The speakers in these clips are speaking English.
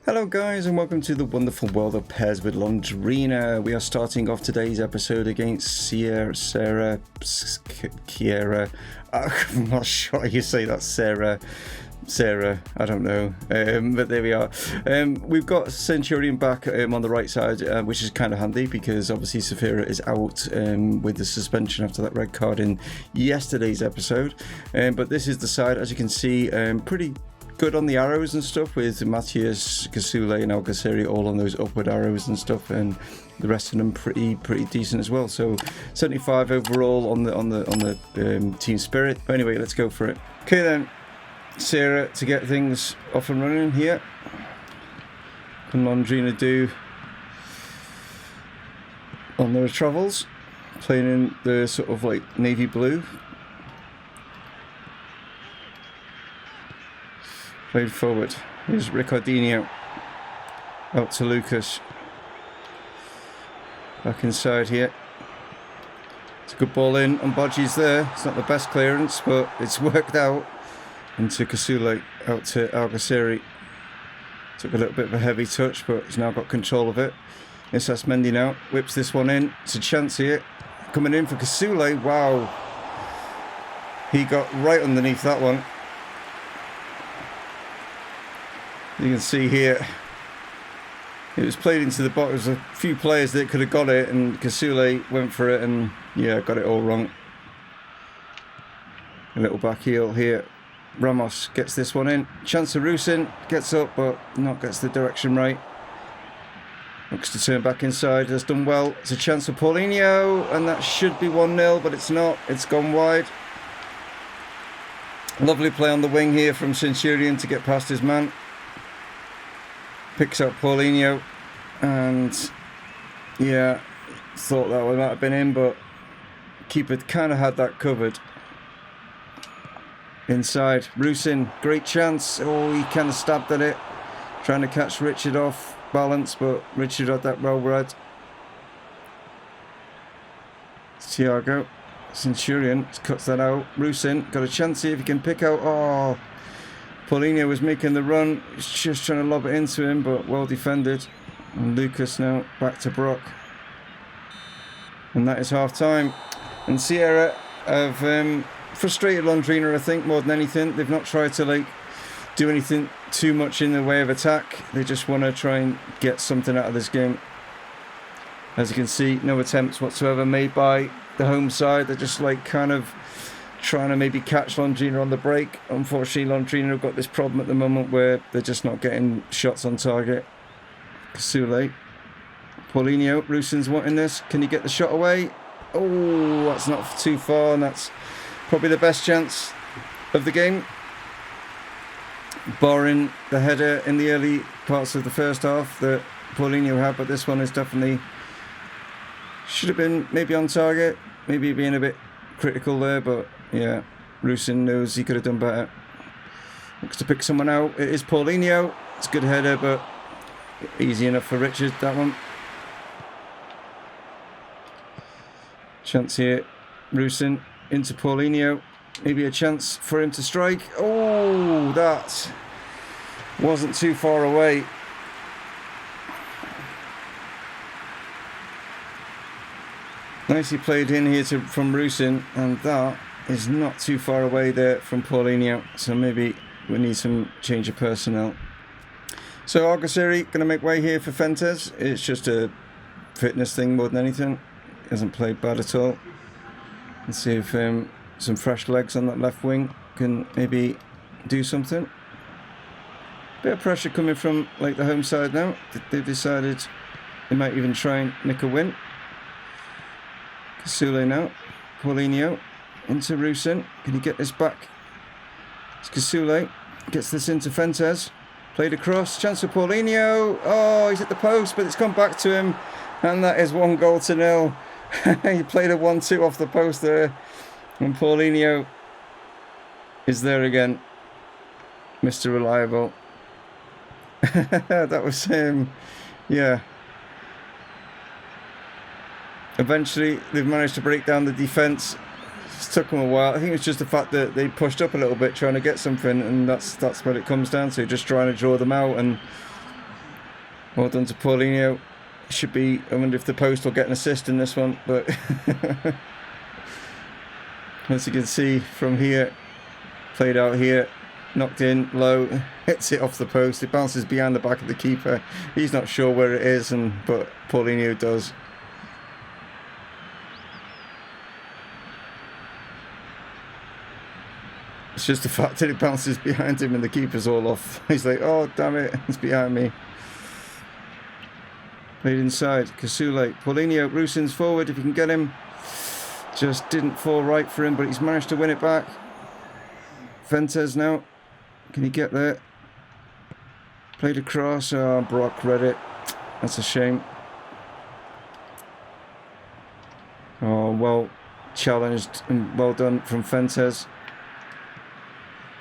Hello guys and welcome to the wonderful world of PES with Londrina. We are starting off today's episode against Ciara. I'm not sure how you say that, Sarah, I don't know, but there we are. We've got Centurion back on the right side, which is kind of handy because obviously Safira is out with the suspension after that red card in yesterday's episode, but this is the side, as you can see, pretty good on the arrows and stuff, with Matthias, Kasule and Algaceri all on those upward arrows and stuff, and the rest of them pretty decent as well. So 75 overall on the team spirit. But anyway, let's go for it. Okay then, Sarah, to get things off and running here. What can Londrina do on their travels? Playing in the sort of like navy blue. Played forward. Here's Ricardinho. Out to Lucas. Back inside here. It's a good ball in, and Bodgi's there. It's not the best clearance, but it's worked out. Into Kasule, out to Algaceri. Took a little bit of a heavy touch, but he's now got control of it. Isas Mendy now whips this one in. It's a chance here. Coming in for Kasule. Wow. He got right underneath that one. You can see here, it was played into the box. There was a few players that could have got it, and Kasule went for it and, yeah, got it all wrong. A little back heel here. Ramos gets this one in. Chance of Rusin, gets up, but not gets the direction right. Looks to turn back inside, has done well. It's a chance for Paulinho, and that should be 1-0, but it's not. It's gone wide. Lovely play on the wing here from Centurion to get past his man. Picks up Paulinho, and yeah, thought that one might have been in, but keeper kind of had that covered. Inside, Rusin, great chance. Oh, he kind of stabbed at it, trying to catch Richard off balance, but Richard had that well read. Thiago, Centurion cuts that out. Rusin got a chance here if he can pick out. Oh, Paulinho was making the run, he's just trying to lob it into him, but well defended. And Lucas now back to Brock. And that is half time. And Sierra have frustrated Londrina, I think, more than anything. They've not tried to do anything too much in the way of attack. They just want to try and get something out of this game. As you can see, no attempts whatsoever made by the home side. They're just kind of trying to maybe catch Londrina on the break. Unfortunately, Londrina have got this problem at the moment where they're just not getting shots on target. Kasule, Paulinho, Rusin's wanting this. Can he get the shot away? Oh, that's not too far, and that's probably the best chance of the game. Barring the header in the early parts of the first half that Paulinho had, but this one is definitely should have been maybe on target, maybe being a bit critical there, but yeah, Rusin knows he could have done better. Looks to pick someone out. It is Paulinho. It's a good header, but easy enough for Richard, that one. Chance here. Rusin into Paulinho. Maybe a chance for him to strike. Oh, that wasn't too far away. Nicely played in here from Rusin, and that is not too far away there from Paulinho, so maybe we need some change of personnel. So Algaceri going to make way here for Fentes. It's just a fitness thing more than anything. He hasn't played bad at all. Let's see if some fresh legs on that left wing can maybe do something. Bit of pressure coming from the home side now. They've decided they might even try and nick a win. Kasule now. Paulinho into Rusin. Can he get this back? It's Kasule. Gets this into Fentes. Played across. Chance for Paulinho. Oh, he's at the post, but it's gone back to him. And that is 1-0. He played a 1-2 off the post there. And Paulinho is there again. Mr. Reliable. That was him. Yeah. Eventually, they've managed to break down the defence. It took them a while. I think it's just the fact that they pushed up a little bit trying to get something, and that's what it comes down to, just trying to draw them out. And Well done to Paulinho. Should be, I wonder if the post will get an assist in this one, but as you can see from here, played out here, knocked in low, hits it off the post, it bounces behind the back of the keeper. He's not sure where it is, but Paulinho does. It's just the fact that it bounces behind him and the keeper's all off. He's like, oh damn it, it's behind me. Played inside, Kasule, Paulinho, Rusin's forward if you can get him. Just didn't fall right for him, but he's managed to win it back. Fuentes now, can he get there? Played across, Brock read it. That's a shame. Oh, well challenged and well done from Fuentes.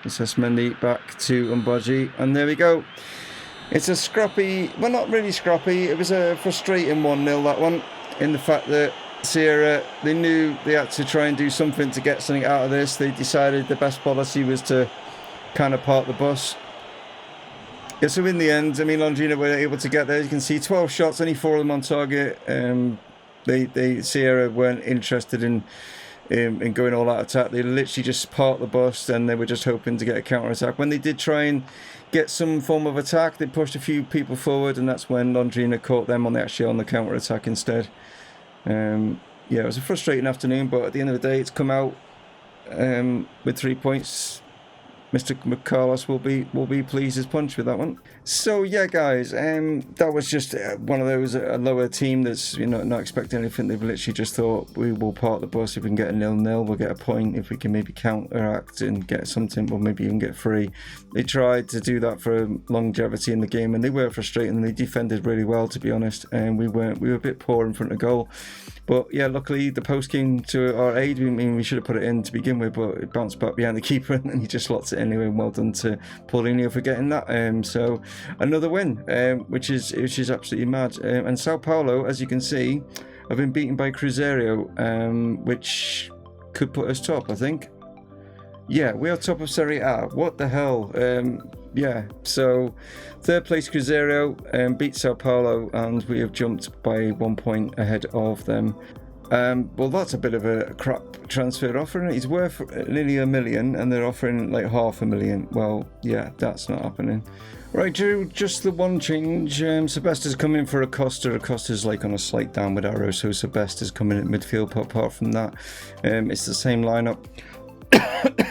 Mendy back to Umbaji, and there we go. It's a scrappy, well not really scrappy, it was a frustrating 1-0 that one, in the fact that Ceará, they knew they had to try and do something to get something out of this. They decided the best policy was to kind of park the bus. Yeah, so in the end, I mean, Londrina were able to get there. You can see 12 shots, only 4 of them on target. Ceará weren't interested in going all out attack. They literally just parked the bus, and they were just hoping to get a counter attack. When they did try and get some form of attack, they pushed a few people forward, and that's when Londrina caught them on the counter attack instead. Yeah, it was a frustrating afternoon, but at the end of the day, it's come out with 3 points. Mr. Carlos will be pleased as punch with that one. So yeah, guys, that was just one of those, a lower team that's, you know, not expecting anything. They've literally just thought, we will park the bus. If we can get a 0-0, we'll get a point. If we can maybe counteract and get something, we'll maybe even get free. They tried to do that for longevity in the game, and they were frustrating. They defended really well, to be honest, and we were a bit poor in front of goal. But yeah, luckily the post came to our aid. I mean, we should have put it in to begin with, but it bounced back behind the keeper, and then he just slots it anyway. Well done to Paulinho for getting that. So another win, which is absolutely mad. And Sao Paulo, as you can see, have been beaten by Cruzeiro, which could put us top, I think. Yeah, we are top of Serie A. What the hell? Yeah, so third place Cruzeiro beat Sao Paulo, and we have jumped by 1 point ahead of them. Well, that's a bit of a crap transfer offer. He's worth nearly $1 million, and they're offering like $500,000. Well, yeah, that's not happening. Right, Drew, just the one change. Sebastian's coming for Acosta. Acosta's like on a slight downward arrow, so Sebastian's coming at midfield. But apart from that, it's the same lineup.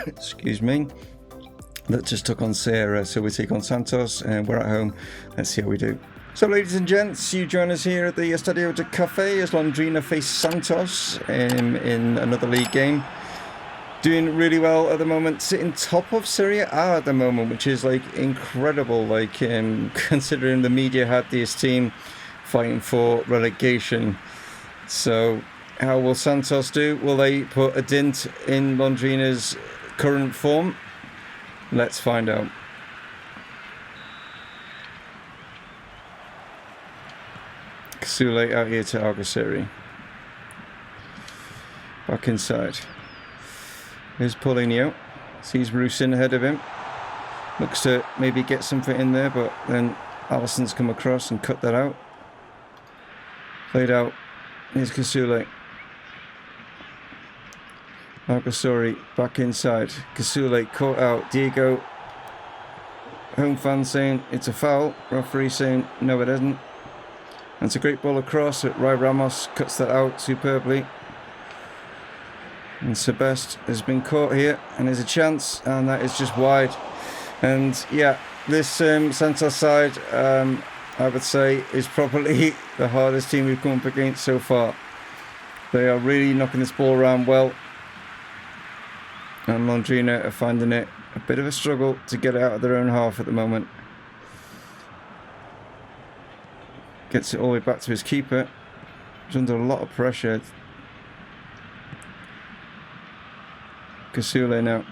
Excuse me. That just took on Ceará, so we take on Santos, and we're at home. Let's see how we do. So, ladies and gents, you join us here at the Estadio de Café as Londrina face Santos in another league game. Doing really well at the moment, sitting top of Serie A at the moment, which is like incredible. Like considering the media had this team fighting for relegation. So, how will Santos do? Will they put a dent in Londrina's current form? Let's find out. Kasule out here to Alguaceri. Back inside. Here's Paulinho. Sees Rusin ahead of him. Looks to maybe get something in there, but then Alisson's come across and cut that out. Played out. Here's Kasule. Alguaceri back inside. Kasule caught out. Diego. Home fans saying it's a foul. Referee saying no, it isn't. And it's a great ball across. Rai Ramos cuts that out superbly. And Sebest has been caught here, and there's a chance, and that is just wide. And yeah, this Santos side, I would say, is probably the hardest team we've come up against so far. They are really knocking this ball around well. And Londrina are finding it a bit of a struggle to get it out of their own half at the moment. Gets it all the way back to his keeper. He's under a lot of pressure. Kasule now.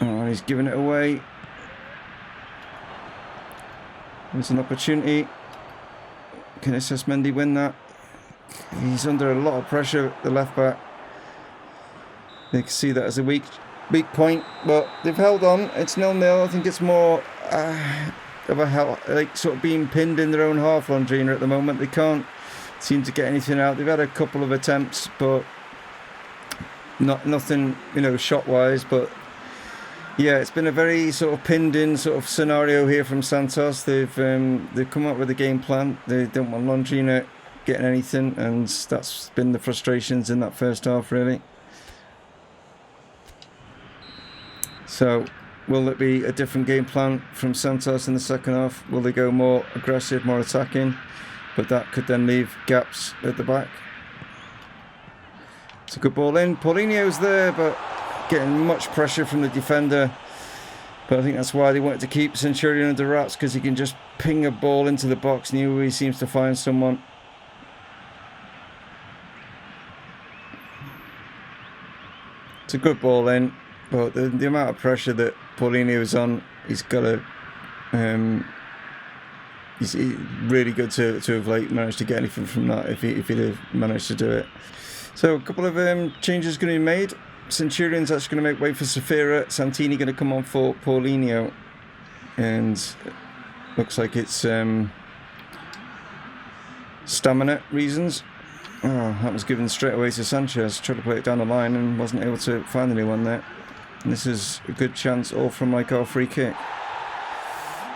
Oh, he's giving it away. There's an opportunity. Can Mendy win that? He's under a lot of pressure, the left back. They can see that as a weak point, but they've held on. It's 0-0. I think it's more of a like sort of being pinned in their own half. Londrina at the moment, they can't seem to get anything out. They've had a couple of attempts, but nothing, you know, shot wise. But yeah, it's been a very sort of pinned in sort of scenario here from Santos. They've come up with a game plan. They don't want Londrina getting anything, and that's been the frustrations in that first half, really. So will it be a different game plan from Santos in the second half? Will they go more aggressive, more attacking? But that could then leave gaps at the back. It's a good ball in. Paulinho's there, but getting much pressure from the defender. But I think that's why they wanted to keep Centurion under wraps, because he can just ping a ball into the box and he always seems to find someone. It's a good ball in, but the amount of pressure that Paulinho is on, he's got to... He's really good to have like managed to get anything from that if he'd have managed to do it. So a couple of changes going to be made. Centurion's actually going to make way for Safira. Santini going to come on for Paulinho, and looks like it's stamina reasons. Oh, that was given straight away to Sanchez. Tried to play it down the line and wasn't able to find anyone there. And this is a good chance, all from like our free kick.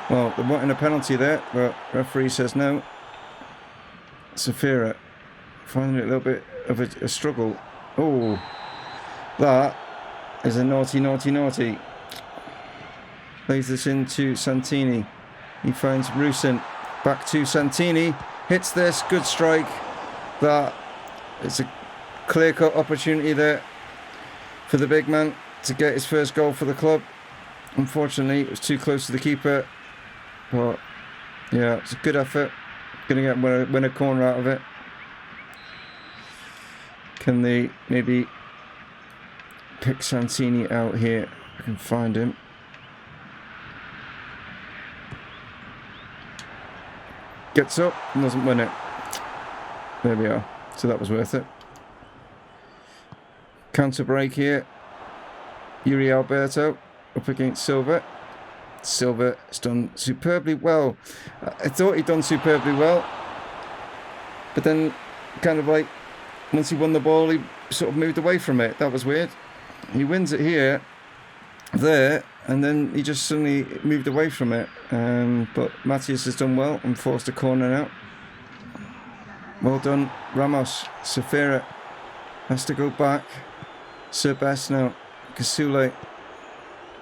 Well, they're wanting a penalty there, but referee says no. Safira finding it a little bit of a struggle. Oh, that is a naughty. Plays this into Santini. He finds Rusin. Back to Santini. Hits this. Good strike. That is a clear-cut opportunity there for the big man to get his first goal for the club. Unfortunately, it was too close to the keeper. But yeah, it's a good effort. Gonna win a corner out of it. Can they maybe pick Santini out here? I can find him. Gets up and doesn't win it. There we are. So that was worth it. Counter break here. Yuri Alberto up against Silva. Silva has done superbly well. I thought he'd done superbly well, but then kind of like once he won the ball, he sort of moved away from it. That was weird. He wins it here, there, and then he just suddenly moved away from it. But Matias has done well and forced a corner out. Well done, Ramos. Safira has to go back. Sir Best now. Kasule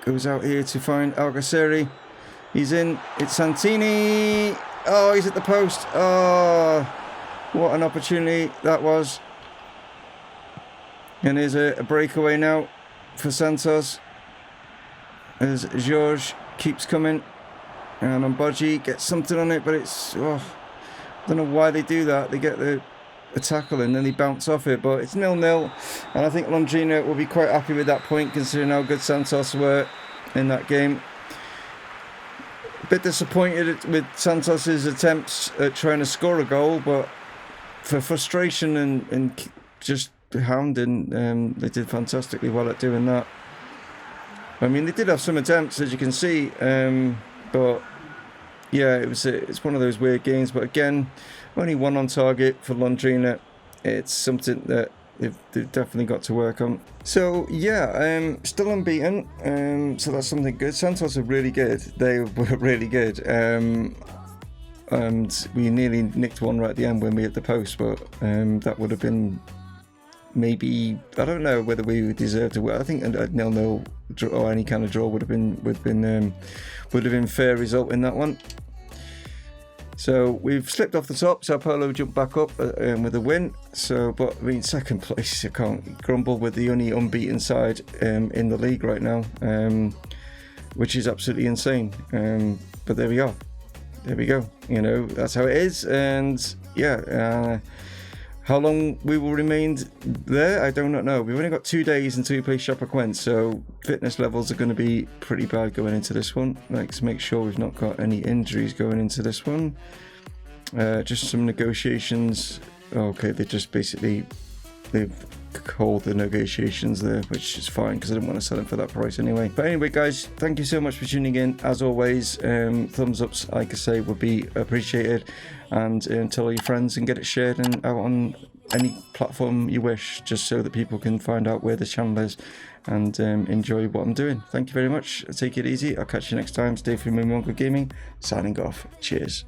goes out here to find Algaceri. He's in. It's Santini. Oh, he's at the post. Oh, what an opportunity that was. And there's a breakaway now for Santos, as George keeps coming. And Mbodji gets something on it, but it's... Oh, I don't know why they do that. They get a tackle and then they bounce off it, but it's 0-0, and I think Londrina will be quite happy with that point, considering how good Santos were in that game. A bit disappointed with Santos's attempts at trying to score a goal, but for frustration and just hounding, they did fantastically well at doing that. I mean, they did have some attempts, as you can see, but yeah, it's one of those weird games. But again, only one on target for Londrina. It's something that they've definitely got to work on. So yeah, still unbeaten. So that's something good. Santos are really good. They were really good. And we nearly nicked one right at the end when we hit the post, but that would have been maybe, I don't know whether we deserved to win. I think a 0-0 or any kind of draw would have been fair result in that one. So we've slipped off the top. Sao Paulo jumped back up with a win. So, but I mean, second place, I can't grumble with the only unbeaten side in the league right now, which is absolutely insane. But there we are. There we go. You know, that's how it is. And yeah, how long we will remain there, I do not know. We've only got 2 days until we play Chapecoense, so fitness levels are going to be pretty bad going into this one. Like, to make sure we've not got any injuries going into this one. Just some negotiations. Okay, they've hold the negotiations there, which is fine because I didn't want to sell him for that price anyway. But anyway, guys, thank you so much for tuning in. As always, thumbs ups, like I say, would be appreciated, and tell all your friends and get it shared and out on any platform you wish, just so that people can find out where the channel is and enjoy what I'm doing. Thank you very much. Take it easy. I'll catch you next time. Stay free, Mumongu Gaming, signing off. Cheers.